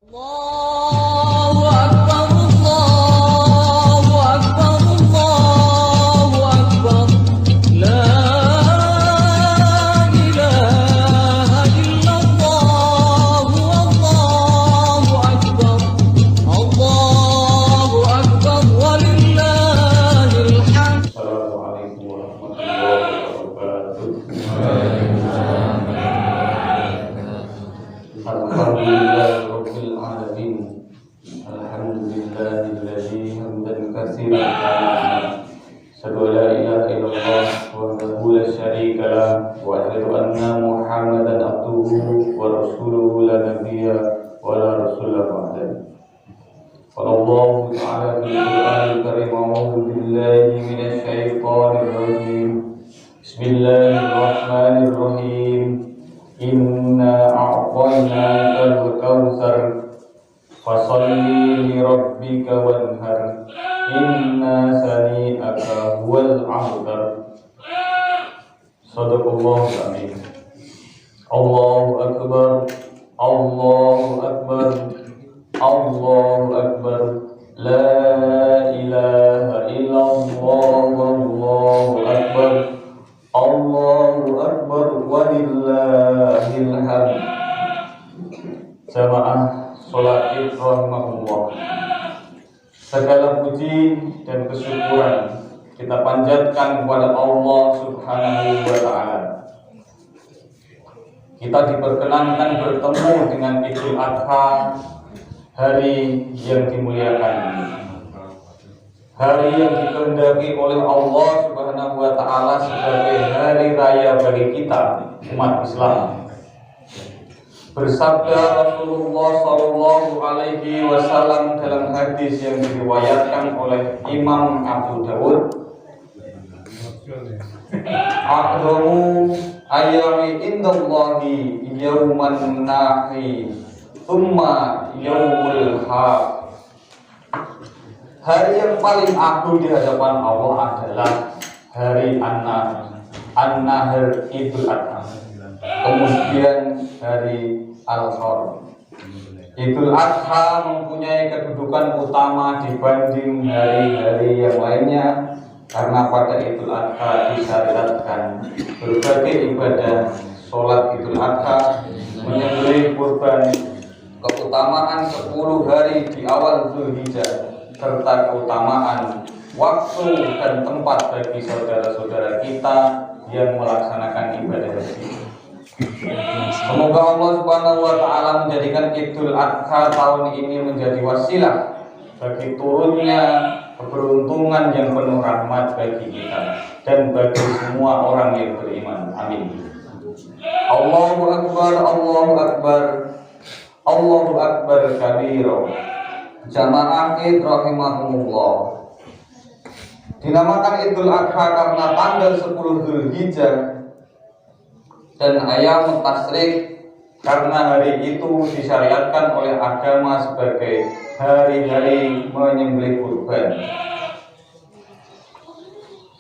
Allahu Akbar, Allahu Akbar, Allahu Akbar. La ilaha illallah, Allahu Akbar. Allahu Akbar, walillahil hamd. Assalamualaikum warahmatullahi wabarakatuh. Alhamdulillahirabbil alamin. Alhamdulillahilladzi hamdan katsiran asyhadu an la ilaha illallah wahdahu la syarika lah wa asyhadu anna Muhammadan abduhu wa rasuluhu la nabiyya wa la rasula ba'dahu. Qala Allah ta'ala fil Qur'anil karim, a'udzu billahi minasy syaithanir rajim. Bismillahirrahmanirrahim. Inna a'tainakal kautsar fasholli li rabbika wanhar. Inna sani'aka huwal abtar. Shadaqallahu amin. Allahu akbar. Allahu akbar. Allahu akbar. La ilaha illallah. Allahu akbar. Allahu akbar, walillahil hamd. Jamaah sholat Id rahimahullah. Segala puji dan kesyukuran kita panjatkan kepada Allah Subhanahu wa ta'ala. Kita diperkenankan bertemu dengan Idul Adha, hari yang dimuliakan, hari yang dikehendaki oleh Allah Subhanahu wa ta'ala sebagai hari raya bagi kita umat Islam. Bersabda Rasulullah sallallahu alaihi wasallam dalam hadis yang diriwayatkan oleh Imam Abu Dawud, "A'dhamu ayyami indallahi yauman nahi, tsumma yaumul haq." Hari yang paling agung di hadapan Allah adalah hari An-Nahr, Idul Adha. Kemudian hari Al-Qadar. Idul Adha mempunyai kedudukan utama dibanding hari-hari yang lainnya karena pada Idul Adha disyariatkan berbagai ibadah, sholat Idul Adha, menyembelih kurban, keutamaan 10 hari di awal Zulhijjah, serta keutamaan waktu dan tempat bagi saudara-saudara kita yang melaksanakan ibadah haji. Semoga Allah Subhanahu wa ta'ala menjadikan Idul Adha tahun ini menjadi wasilah bagi turunnya keberuntungan yang penuh rahmat bagi kita dan bagi semua orang yang beriman. Amin. Allahu Akbar, Allahu Akbar, Allahu Akbar kabiro. Jamaah Id rahimahumullah. Dinamakan Idul Adha karena tanggal 10 Zulhijjah dan ayam tasrik karena hari itu disyariatkan oleh agama sebagai hari-hari menyembelih kurban.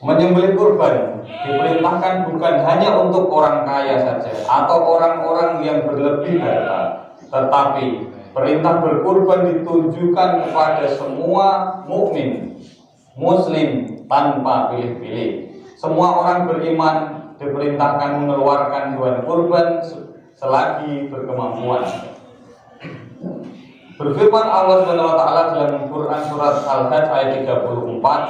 Menyembelih kurban diperintahkan bukan hanya untuk orang kaya saja atau orang-orang yang berlebih harta, tetapi perintah berkurban ditujukan kepada semua mukmin, muslim tanpa pilih-pilih. Semua orang beriman diperintahkan mengeluarkan hewan kurban selagi berkemampuan. Berfirman Allah Subhanahu wa ta'ala dalam Quran surat Al-Hajj ayat 34,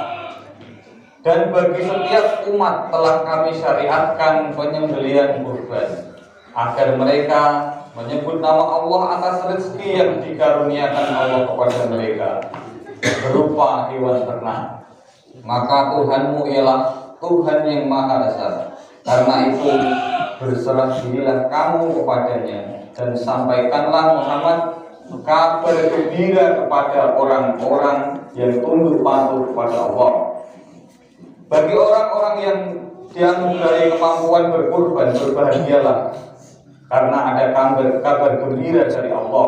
"Dan bagi setiap umat telah kami syariatkan penyembelihan kurban agar mereka menyebut nama Allah atas rezeki yang dikaruniakan Allah kepada mereka berupa hewan ternak. Maka Tuhanmu ialah Tuhan yang Maha Esa. Karena itu berserah dirilah kamu kepadanya dan sampaikanlah Muhammad kabar gembira kepada orang-orang yang tunduk patuh kepada Allah. Bagi orang-orang yang dianugerahi kemampuan berkurban, berbahagialah, karena ada kabar gembira dari Allah,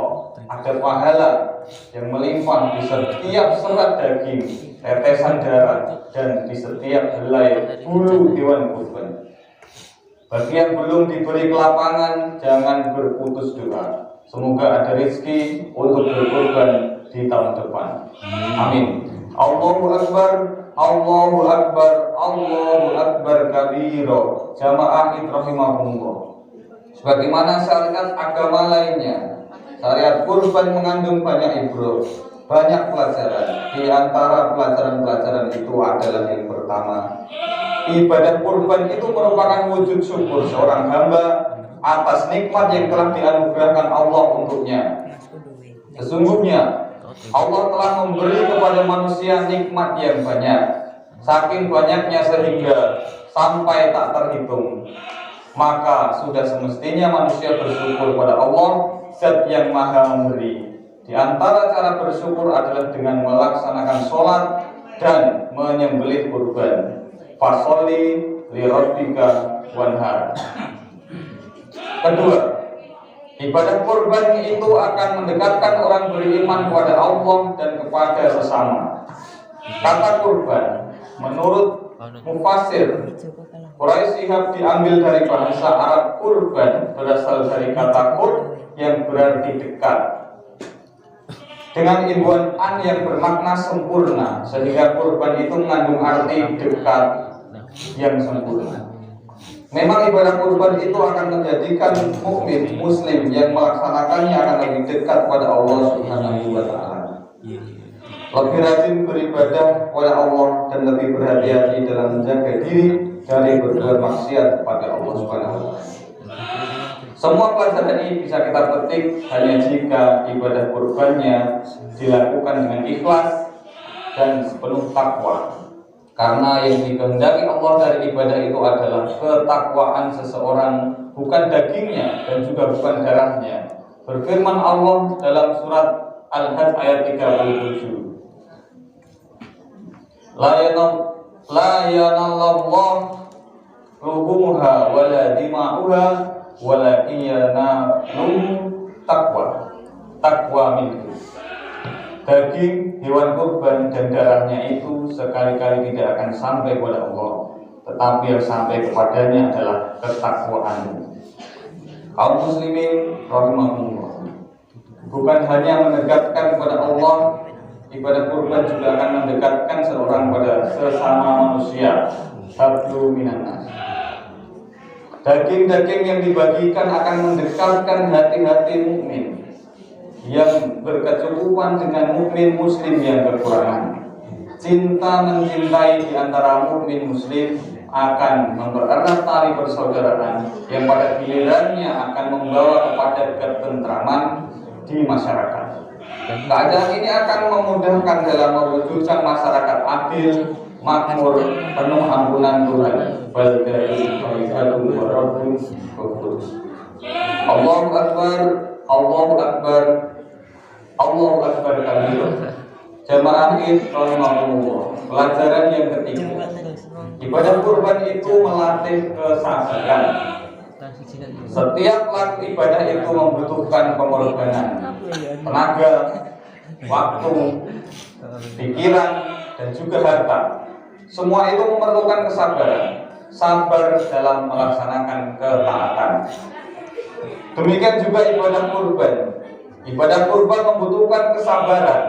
ada pahala yang melimpah di setiap serat daging, tetesan darah, dan di setiap helai bulu hewan kurban. Bagi yang belum diberi kelapangan, jangan berputus doa. Semoga ada rezeki untuk berkorban di tahun depan. Amin. Allahu Akbar, Allahu Akbar, Allahu Akbar kabiro. Jamaah rahimahumullah. Sebagaimana syariat agama lainnya, syariat kurban mengandung banyak ibroh, banyak pelajaran. Di antara pelajaran-pelajaran itu adalah yang pertama, ibadah kurban itu merupakan wujud syukur seorang hamba atas nikmat yang telah dianugerahkan Allah untuknya. Sesungguhnya Allah telah memberi kepada manusia nikmat yang banyak, saking banyaknya sehingga sampai tak terhitung. Maka sudah semestinya manusia bersyukur pada Allah, Zat yang Maha Memberi. Di antara cara bersyukur adalah dengan melaksanakan sholat dan menyembelih kurban. Fasholli li rabbika wanhar. Kedua, ibadah kurban itu akan mendekatkan orang beriman kepada Allah dan kepada sesama. Kata kurban menurut mufassir Quraisy Shihab diambil dari bahasa Arab kurban, berasal dari kata qurb yang berarti dekat, dengan imbuhan an yang bermakna sempurna, sehingga kurban itu mengandung arti dekat yang sempurna. Memang ibadah kurban itu akan menjadikan mukmin muslim yang melaksanakannya akan lebih dekat kepada Allah Subhanahu wa taala. Lebih rajin beribadah kepada Allah dan lebih berhati-hati dalam menjaga diri dari berbuat maksiat kepada Allah Subhanahu wa taala. Semua pelajaran ini bisa kita petik hanya jika ibadah kurbannya dilakukan dengan ikhlas dan sepenuh takwa. Karena yang dikehendaki Allah dari ibadah itu adalah ketakwaan seseorang, bukan dagingnya dan juga bukan darahnya. Berfirman Allah dalam surat Al-Hajj ayat 37, La yanallahu ruhumuha wala dima'uha walakin yanaluhu taqwa minkum. Daging hewan kurban dan darahnya itu sekali-kali tidak akan sampai kepada Allah, tetapi yang sampai kepadanya adalah ketakwaan. Kaum muslimin rahimahumullah, bukan hanya mendekatkan kepada Allah, ibadah kurban juga akan mendekatkan seorang pada sesama manusia. Hablu minan nas. Daging-daging yang dibagikan akan mendekatkan hati-hati mukmin yang berkecukupan dengan mukmin muslim yang kekurangan. Cinta mencintai di antara mukmin muslim akan mempererat tali persaudaraan yang pada gilirannya akan membawa kepada ketentraman di masyarakat. Keadaan ini akan memudahkan dalam mewujudkan masyarakat adil, makmur, penuh ampunan Tuhan. Allahu Akbar, Allahu Akbar, Allahu Akbar kabir. Jamaah rahimahumullah. Pelajaran yang ketiga, ibadah kurban itu melatih kesabaran. Setiap ibadah itu membutuhkan pengorbanan, tenaga, waktu, pikiran, dan juga harta. Semua itu memerlukan kesabaran, sabar dalam melaksanakan ketaatan. Demikian juga ibadah kurban. Ibadah kurban membutuhkan kesabaran.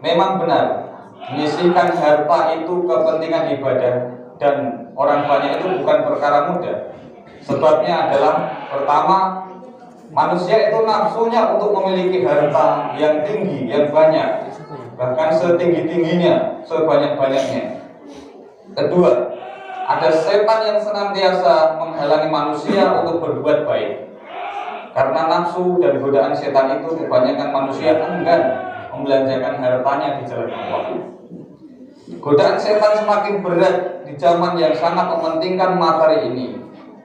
Memang benar, menyisihkan harta itu kepentingan ibadah, dan orang banyak itu bukan perkara mudah. Sebabnya adalah pertama, manusia itu nafsunya untuk memiliki harta yang tinggi, yang banyak, bahkan setinggi-tingginya, sebanyak-banyaknya. Kedua, ada setan yang senantiasa menghalangi manusia untuk berbuat baik. Karena nafsu dan godaan setan itu, kebanyakan manusia enggan membelanjakan hartanya di jalan Allah. Godaan setan semakin berat di zaman yang sangat mementingkan materi ini.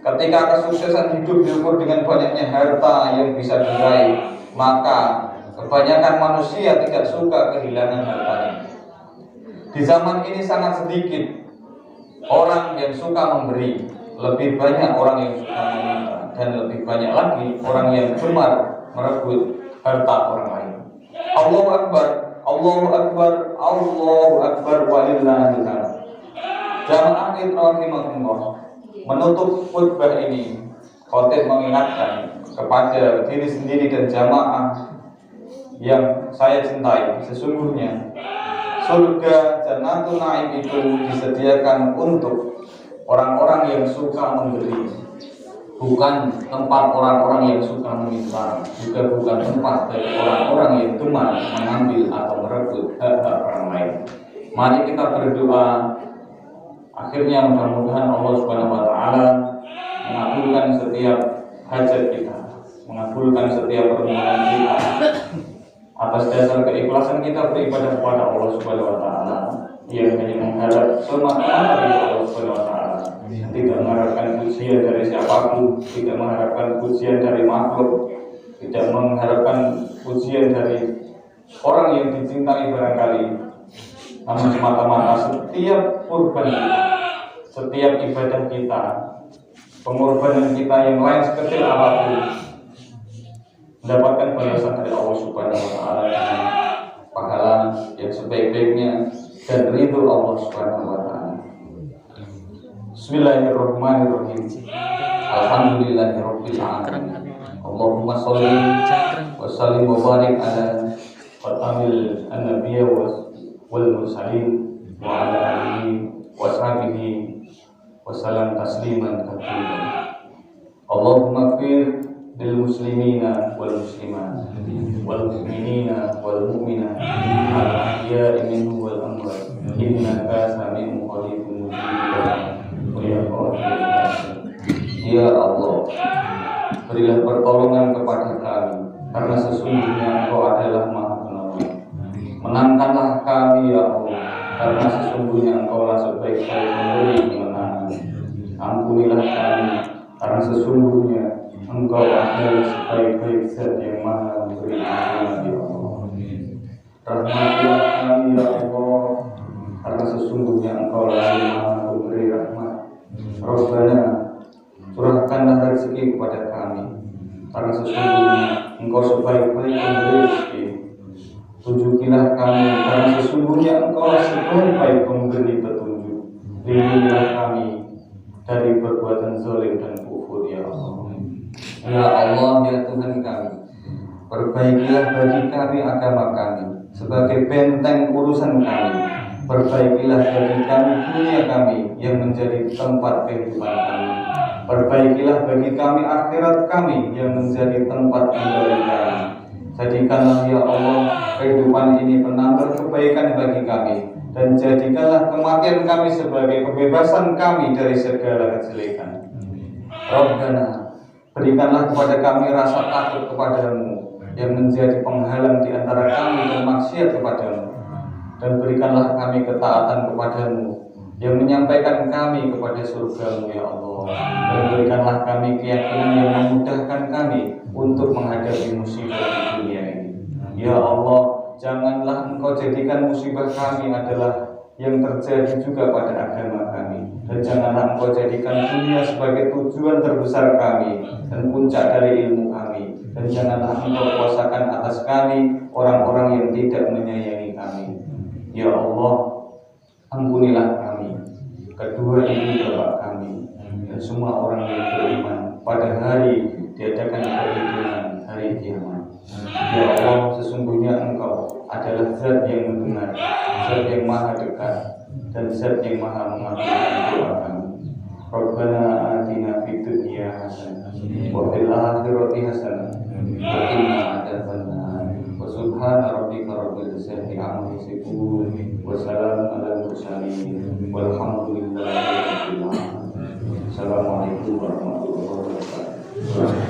Ketika kesuksesan hidup diukur dengan banyaknya harta yang bisa diraih, maka kebanyakan manusia tidak suka kehilangan hartanya. Di zaman ini sangat sedikit orang yang suka memberi, lebih banyak orang yang suka meminta, dan lebih banyak lagi orang yang gemar merebut harta orang lain. Allahu Akbar, Allahu Akbar, Allahu Akbar walillahil hamd. Jamaah rahimahumullah, menutup khutbah ini, khotib mengingatkan kepada diri sendiri dan jamaah yang saya cintai, sesungguhnya surga Jannatul Naim itu disediakan untuk orang-orang yang suka memberi, bukan tempat orang-orang yang suka meminta, juga bukan tempat dari orang-orang yang gemar mengambil atau merebut hak-hak orang lain. Mari kita berdoa, akhirnya mudah-mudahan Allah Subhanahu wa Ta'ala mengabulkan setiap hajat kita, mengabulkan setiap permohonan kita atas dasar keikhlasan kita beribadah kepada Allah Subhanahu wa Ta'ala, yang hanya mengharap semata-mata dari Allah Subhanahu wa Ta'ala, tidak mengharapkan pujian dari siapapun, tidak mengharapkan pujian dari makhluk, tidak mengharapkan pujian dari orang yang dicintai barangkali, namun semata-mata setiap kurban kita, setiap ibadah kita, pengorbanan kita yang lain sekecil apapun, mendapatkan balasan dari Allah Subhanahu wa Ta'ala dengan pahala yang sebaik-baiknya dan ridho Allah Subhanahu wa Ta'ala. Bismillahirrahmanirrahim. Alhamdulillahirabbil alamin. Allahumma shalli wa sallim wa barik ala khatamil annabiyya wal mursalin wa ala alihi wa sahbihi wa sallam tasliman katsiran. Allahumma ighfir lil muslimina wal muslimat wal mu'minina wal mu'minat al ahya'i minhum wal amwat innaka sami'un qaribun mujib. Ya Allah, berilah pertolongan kepada kami, karena sesungguhnya Engkau adalah Maha Penolong. Menangkanlah kami ya Allah, karena sesungguhnya Engkau lah sebaik-baik pemberi kemenangan. Ampunilah kami, karena sesungguhnya Engkau adalah sebaik-baik zat yang maha memberi ampunan ya Allah. Rahmatilah kami ya Allah, karena sesungguhnya Engkau lah yang maha memberi rahmat. Rabbana, curahkanlah rezeki kepada kami, karena sesungguhnya Engkau sebaik-baik pemberi rezeki. Tunjukilah kami, karena sesungguhnya Engkau lah sebaik-baik pemberi petunjuk. Lindungilah kami dari perbuatan zalim dan kufur ya Allah. Ya Allah, ya Tuhan kami, perbaikilah bagi kami agama kami sebagai benteng urusan kami. Perbaikilah bagi kami dunia kami yang menjadi tempat kehidupan kami. Perbaikilah bagi kami akhirat kami yang menjadi tempat kembali kami. Jadikanlah ya Allah kehidupan ini penambah kebaikan bagi kami, dan jadikanlah kematian kami sebagai kebebasan kami dari segala kejelekan. Rabbana, berikanlah kepada kami rasa takut kepadamu yang menjadi penghalang di antara kami dan maksiat kepadamu, dan berikanlah kami ketaatan kepadamu yang menyampaikan kami kepada surgamu ya Allah, dan berikanlah kami keyakinan yang memudahkan kami untuk menghadapi musibah di dunia ini ya Allah. Janganlah Engkau jadikan musibah kami adalah yang terjadi juga pada agama kami, dan janganlah Engkau jadikan dunia sebagai tujuan terbesar kami dan puncak dari ilmu kami, dan janganlah Engkau kuasakan atas kami orang-orang yang tidak menyayangi kami ya Allah. Ampunilah kami, kedua ibu bapak kami, dan semua orang yang beriman pada hari diadakan perhitungan hari kiamat ya Allah. Sesungguhnya Engkau adalah zat yang mendengar, zat yang maha dekat, dan zat yang maha mengabulkan doa kami. Rabbana atina fid dunya hasanah wa fil akhirati hasanah wa qina adzabannar. Wa subhana rabbika rabbil izzati amma yasifun wa salamun alal mursalin walhamdulillahi rabbil alamin. Assalamualaikum warahmatullahi wabarakatuh.